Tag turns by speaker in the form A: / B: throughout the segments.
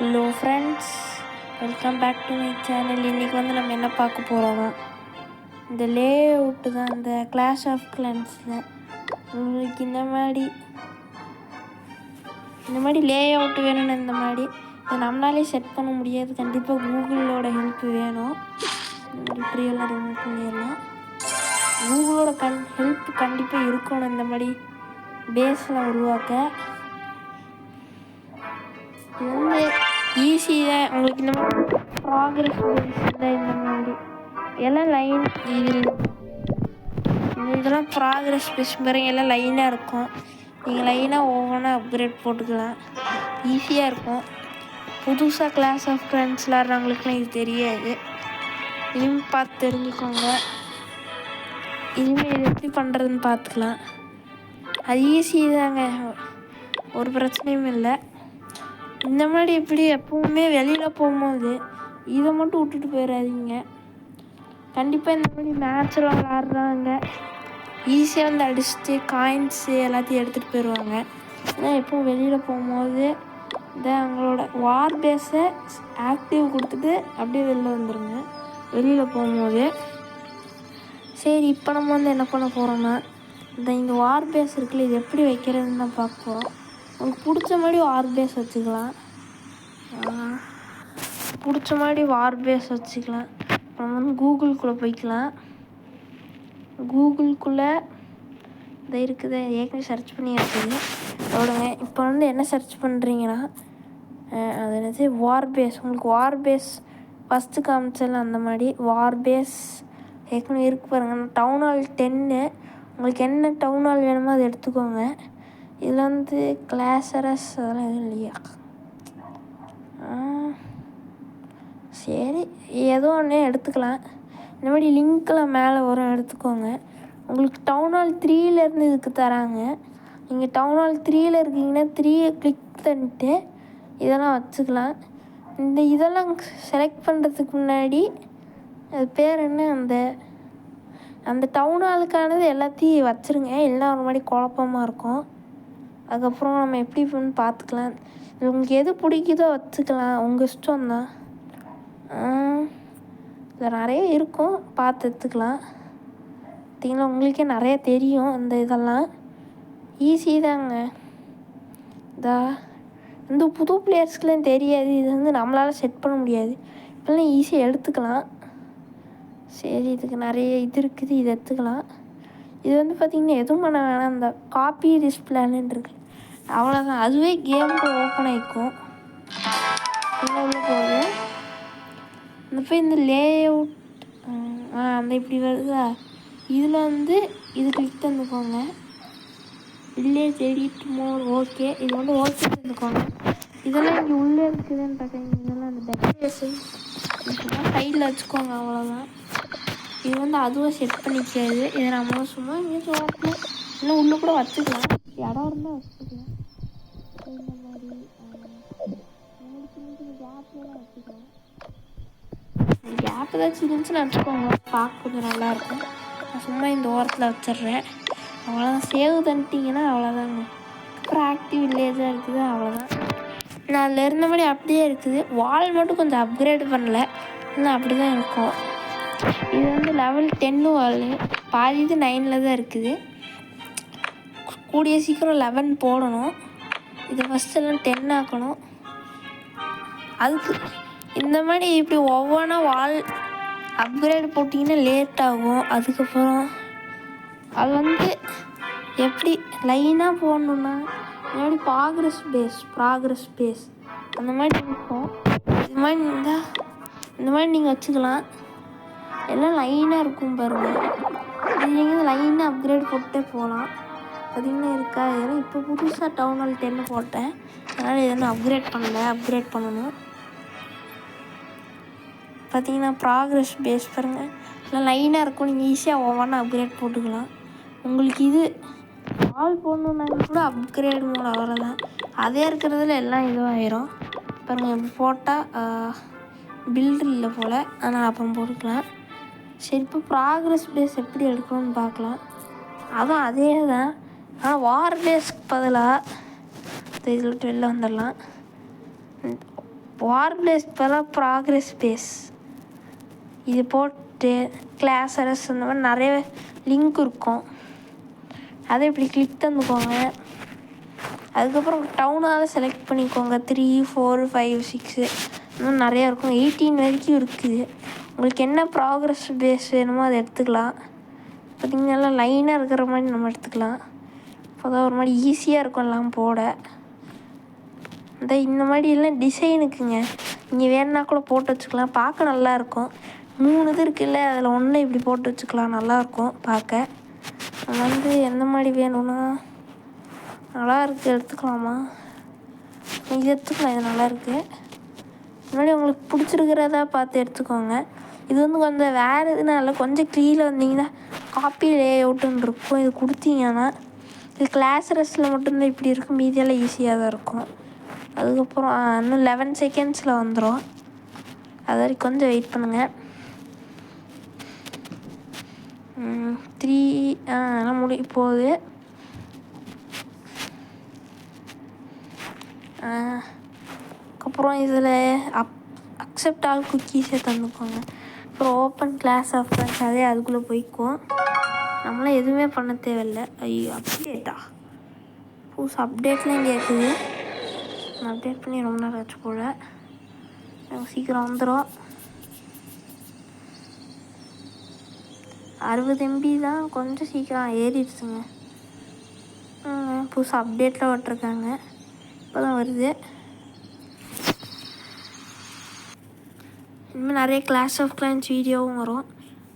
A: Hello friends, welcome back to my channel. இன்றைக்கி நம்ம என்ன பார்க்க போகிறோன்னா, இந்த லே அவுட்டு தான். இந்த கிளாஷ் ஆஃப் கிளான்ஸில் உங்களுக்கு இந்த மாதிரி லே அவுட்டு வேணும்னு இந்த மாதிரி இதை நம்மளாலே செட் பண்ண முடியாது. கண்டிப்பாக கூகுளோட ஹெல்ப் வேணும். இந்த மாதிரி இப்படியெல்லாம் ரிமூவ் பண்ணிடலாம். கூகுளோட ஹெல்ப் கண்டிப்பாக இருக்கணும் இந்த மாதிரி பேஸில் உருவாக்க. இது வந்து ஈஸி தான். உங்களுக்கு இந்த மாதிரி ப்ராக்ரஸ் பேஸில் இந்த மாதிரி எல்லாம் லைன் இதெல்லாம் ப்ராக்ரஸ் பேஸ் பாருங்க, எல்லாம் லைனாக இருக்கும். நீங்கள் லைனாக ஒவ்வொன்றா அப்கிரேட் போட்டுக்கலாம். ஈஸியாக இருக்கும். புதுசாக கிளாஸ் ஆஃப் கிளான்ஸ் விளாட்றவங்களுக்குலாம் இது தெரியாது. இனிமேல் பார்த்து தெரிஞ்சுக்கோங்க. இனிமேல் இது எப்படி பண்ணுறதுன்னு பார்த்துக்கலாம். அது ஈஸி தாங்க, ஒரு பிரச்சனையும் இல்லை. இந்த மாதிரி எப்படி எப்பவுமே வெளியில் போகும்போது இதை மட்டும் விட்டுட்டு போயிடாதீங்க. கண்டிப்பாக இந்த மாதிரி மேட்செல்லாம் விளாட்றாங்க, ஈஸியாக வந்து அடிச்சுட்டு காயின்ஸு எல்லாத்தையும் எடுத்துகிட்டு போயிடுவாங்க. ஏன்னா எப்பவும் வெளியில் போகும்போது அவங்களோட வார் பேஸை ஆக்டிவ் கொடுத்துட்டு அப்படியே வெளில வந்துடுங்க வெளியில் போகும்போது. சரி, இப்போ நம்ம வந்து என்ன பண்ண போகிறோன்னா, இங்கே வார் பேஸ் இருக்குல்ல, இது எப்படி வைக்கிறதுன்னு தான் பார்க்க போகிறோம். உங்களுக்கு பிடிச்ச மாதிரி வார் பேஸ் வச்சுக்கலாம். பிடிச்ச மாதிரி வார் பேஸ் வச்சுக்கலாம். நம்ம வந்து கூகுள்குள்ளே போய்க்கலாம். கூகுள்குள்ளே இதை இருக்குது, ஏற்கனவே சர்ச் பண்ணி இருக்குது அவ்வளோங்க. இப்போ வந்து என்ன சர்ச் பண்ணுறீங்கன்னா, அது என்னது வார் பேஸ். உங்களுக்கு வார் பேஸ் ஃபஸ்ட்டு காமிச்சல அந்த மாதிரி வார் பேஸ் ஏற்கனவே இருக்கு பாருங்கள். டவுன் ஹால் 10 உங்களுக்கு என்ன டவுன் ஹால் வேணுமோ அதை எடுத்துக்கோங்க. இதில் வந்து கிளாஸரஸ் அதெல்லாம் எதுவும் இல்லையா? சரி, ஏதோ ஒன்று எடுத்துக்கலாம். இந்த மாதிரி லிங்க்கெலாம் மேலே வரும், எடுத்துக்கோங்க. உங்களுக்கு டவுன் ஹால் 3 இதுக்கு தராங்க. நீங்கள் டவுன் ஹால் 3 இருக்கீங்கன்னா 3 கிளிக் பண்ணிட்டு இதெல்லாம் வச்சுக்கலாம். இதெல்லாம் செலக்ட் பண்ணுறதுக்கு முன்னாடி அது பேர் என்ன, அந்த டவுன் ஹாலுக்கானது எல்லாத்தையும் வச்சுருங்க. எல்லாம் ஒரு மாதிரி குழப்பமாக இருக்கும். அதுக்கப்புறம் நம்ம எப்படி பண்ணு பார்த்துக்கலாம். உங்களுக்கு எது பிடிக்குதோ வச்சுக்கலாம், உங்கள் இஷ்டம்தான். இதில் நிறைய இருக்கும், பார்த்து எடுத்துக்கலாம். பார்த்திங்கன்னா உங்களுக்கே நிறைய தெரியும். இதெல்லாம் ஈஸி தாங்க. இந்த புது பிளேயர்ஸ்க்கெலாம் தெரியாது. இது வந்து நம்மளால் செட் பண்ண முடியாது. இப்போலாம் ஈஸியாக எடுத்துக்கலாம். சரி, இதுக்கு நிறைய இது இருக்குது, இது எடுத்துக்கலாம். இது வந்து பார்த்திங்கன்னா எதுவும் பண்ண வேணாம். இந்த காப்பி டிஸ்பிளேன்னு இருக்குது, அவ்வளோதான். அதுவே கேமுக்கு ஓப்பன் ஆகிக்கும். உள்ள போகுது இந்த லே அவுட் அந்த இப்படி வருதா, இதில் வந்து இது கிளிக் தந்துக்கோங்க. வில்லேஜ் எடிட் மோட் ஓகே, இது வந்து ஓகே தந்துக்கோங்க. இதெல்லாம் இங்கே உள்ளே இருக்குதுன்னு பார்க்குறீங்க. இதெல்லாம் அந்த டெக்கரேஷன் இதெல்லாம் சைடில் வச்சுக்கோங்க, அவ்வளோதான். இது வந்து அதுவும் செட் பண்ணிக்காது. இதை நம்ம சும்மா இங்கே சொல்லலாம், இல்லை உள்ளே கூட வச்சுக்கலாம். இடம் இருந்தால் வச்சுக்கலாம். இந்த மாதிரி கேப்லாம் வச்சுக்கலாம். கேப் ஏதாச்சும் இருந்துச்சுன்னு வச்சுக்கோங்க, பார்க்க கொஞ்சம் நல்லாயிருக்கும். நான் சும்மா இந்த ஓரத்தில் வச்சிட்றேன், அவ்வளோதான். சேவ் தந்துட்டிங்கன்னா அவ்வளோதாங்க. அப்புறம் ஆக்டிவ் வில்லேஜாக இருக்குது, அவ்வளோதான். நான் அதில் இருந்தபடி அப்படியே இருக்குது. வால் மட்டும் கொஞ்சம் அப்கிரேட் பண்ணல, இன்னும் அப்படி தான் இருக்கும். இது வந்து லெவல் 10 வால், பாதி இது 9 தான் இருக்குது. கூடிய சீக்கிரம் 11 போடணும். இது ஃபஸ்ட்டெல்லாம் 10 ஆக்கணும். அதுக்கு இந்த மாதிரி இப்படி ஒவ்வொன்றா வால் அப்கிரேட் போட்டிங்கன்னா லேட் ஆகும். அதுக்கப்புறம் அது வந்து எப்படி லைனாக போடணுன்னா, இந்த மாதிரி ப்ராக்ரஸ் பேஸ் அந்த மாதிரி இருக்கும். இது மாதிரி இந்த மாதிரி நீங்கள் வச்சுக்கலாம். எல்லாம் லைனாக இருக்கும் பாருங்கள். இது நீங்கள் லைனாக அப்கிரேட் போட்டே போகலாம். பார்த்திங்கன்னா இருக்கா, இதெல்லாம் இப்போ புதுசாக டவுன் ஹால் 10 போட்டேன், அதனால் இதெல்லாம் அப்கிரேட் பண்ணல, அப்கிரேட் பண்ணணும். பார்த்திங்கன்னா ப்ராக்ரஸ் பேஸ் பாருங்கள், எல்லாம் லைனாக இருக்கும். நீங்கள் ஈஸியாக ஒவ்வொன்றா அப்கிரேட் போட்டுக்கலாம். உங்களுக்கு இது ஆல் போடணுன்னாங்க கூட அப்கிரேட் மோட், அவ்வளோதான். அதே இருக்கிறதுல எல்லாம் இதுவாகிடும் பாருங்கள். இப்படி போட்டால் பில்டு இல்லை போல், அதனால் அப்புறம் போட்டுக்கலாம். சரி, இப்போ ப்ராக்ரஸ் பேஸ் எப்படி எடுக்கணும்னு பார்க்கலாம். அதுவும் அதே தான், ஆனால் வார் பேஸ்க்கு பதிலாக இதில் வெளில வந்துடலாம். வார் பிளேஸ் பதிலாக ப்ராக்ரஸ் பேஸ் இது போட்டு கிளாஸரஸ் இந்த மாதிரி நிறைய லிங்க் இருக்கும். அதை இப்படி கிளிக் தந்துக்கோங்க. அதுக்கப்புறம் டவுனால் செலக்ட் பண்ணிக்கோங்க. 3, 4, 5, 6 இன்னும் நிறையா இருக்கும். 18 வரைக்கும் இருக்குது. உங்களுக்கு என்ன ப்ராக்ரஸ் பேஸ் வேணுமோ அதை எடுத்துக்கலாம். பார்த்திங்கன்னா லைனாக இருக்கிற மாதிரி நம்ம எடுத்துக்கலாம். அப்போ தான் ஒரு மாதிரி ஈஸியாக இருக்கும் எல்லாம் போட. இந்த மாதிரி எல்லாம் டிசைனுக்குங்க நீங்கள் வேணுன்னா கூட போட்டு வச்சுக்கலாம். பார்க்க நல்லாயிருக்கும். 3 இது இருக்குல்ல, அதில் ஒன்று இப்படி போட்டு வச்சுக்கலாம். நல்லாயிருக்கும் பார்க்க. நம்ம எந்த மாதிரி வேணும்னா நல்லா இருக்குது எடுத்துக்கலாமா? இது எடுத்துக்கலாம். இது நல்லாயிருக்கு. முன்னாடி உங்களுக்கு பிடிச்சிருக்கிறதா பார்த்து எடுத்துக்கோங்க. இது கொஞ்சம் வேறு எதுனால கொஞ்சம் கீழே வந்தீங்கன்னா காப்பி லேஅவுட்டுன்னு இருக்கும். இது கொடுத்தீங்கன்னா இது கிளாஸரஸில் மட்டும்தான் இப்படி இருக்கும். மீதியெல்லாம் ஈஸியாக தான் இருக்கும். அதுக்கப்புறம் இன்னும் 11 செகண்ட்ஸில் வந்துடும். அது வரைக்கும் கொஞ்சம் வெயிட் பண்ணுங்கள். 3 அதெல்லாம் போகுது. அதுக்கப்புறம் இதில் அக்செப்ட் ஆல் குக்கீஸை தந்துக்கோங்க. அப்புறம் ஓப்பன் கிளாஸ் ஆஃப் ஃப்ரெண்ட்ஸ் அதே அதுக்குள்ளே போய்க்குவோம். நம்மளாம் எதுவுமே பண்ண தேவையில்லை. ஐயோ அப்டேட்டா புதுசு அப்டேட்லாம் கேட்குது. நான் அப்டேட் பண்ணி ரொம்ப நேரம் ஆச்சு போல். சீக்கிரம் வந்துடும். 60 MB தான். கொஞ்சம் சீக்கிரம் ஏறிடுச்சுங்க. புதுசு அப்டேட்டில் விட்டுருக்காங்க. இப்போ தான் வருது. இனிமேல் நிறைய கிளாஸ் ஆஃப் கிளான்ஸ் வீடியோவும் வரும்.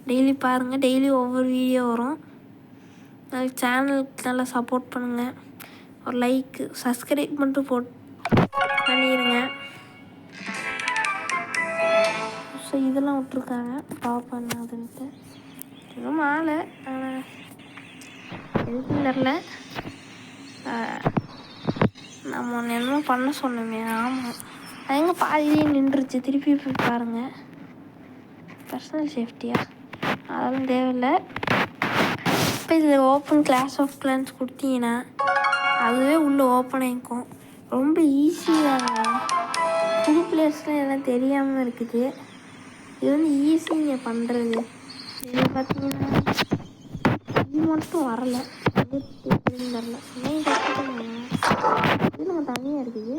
A: டெய்லி பாருங்கள். டெய்லி ஒவ்வொரு வீடியோ வரும். அதுக்கு சேனலுக்கு நல்லா சப்போர்ட் பண்ணுங்கள். ஒரு லைக் சப்ஸ்கிரைப் மட்டும் பண்ணிடுங்க. ஸோ இதெல்லாம் விட்ருக்காங்க. பார்ப்பேன் அதுன்ட்டு எதுவும் ஆளை எதுக்கும் தெரில. நம்ம ஒன்று என்னமோ பண்ண சொன்னோமே. ஆமாம், அது எங்கே பாதியிலே நின்றுச்சு. திருப்பி போய் பாருங்கள். பர்சனல் சேஃப்டியா அதெல்லாம் தேவையில்லை. இப்போ இதில் ஓப்பன் கிளாஸ் ஆஃப் கிளான்ஸ் கொடுத்தீங்கன்னா அதுவே உள்ளே ஓப்பன் ஆகிக்கும். ரொம்ப ஈஸியாக புது பிளேஸ்லாம் எல்லாம் தெரியாமல் இருக்குது. இது ஈஸிங்க பண்ணுறது. இது பார்த்தீங்கன்னா இது மட்டும் வரலை. தெரில இது நம்ம தனியாக இருக்குது.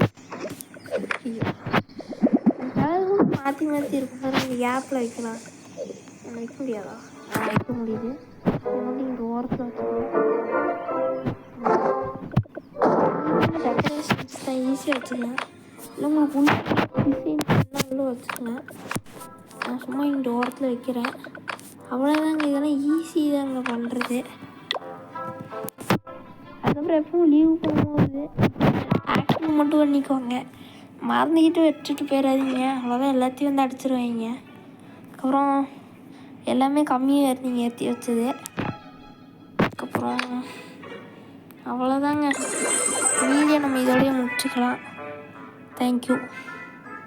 A: மாற்றி மாற்றி இருக்கும். இந்த கேப்பில் வைக்கலாம். வைக்க முடியாதா? வைக்க முடியுது. இங்கே ஓரத்தில் டெக்கரேஷன்ஸ் தான் ஈஸியாக வச்சுக்கலாம். இல்லை உங்களுக்கு உள்ள டிசைன் பண்ணால் உள்ள வச்சுக்கலாம். நான் சும்மா இங்கே ஓரத்தில் வைக்கிறேன். அவ்வளோதாங்க. இதெல்லாம் ஈஸி தாங்க பண்ணுறது. அதுக்கப்புறம் எப்பவும் லீவ் போகும்போது ஆக்டிங் மட்டும் பண்ணிக்கோங்க. மறந்துக்கிட்டு வச்சுட்டு போயிடாதீங்க. அவ்வளோதான், எல்லாத்தையும் அடிச்சிருவாங்க. அதுக்கப்புறம் எல்லாமே கம்மியாக நீங்கள் ஏற்றி வச்சது. அதுக்கப்புறம் அவ்வளோதாங்க. வீடியோ நம்ம இதோடய முடிச்சுக்கலாம். தேங்க்யூ.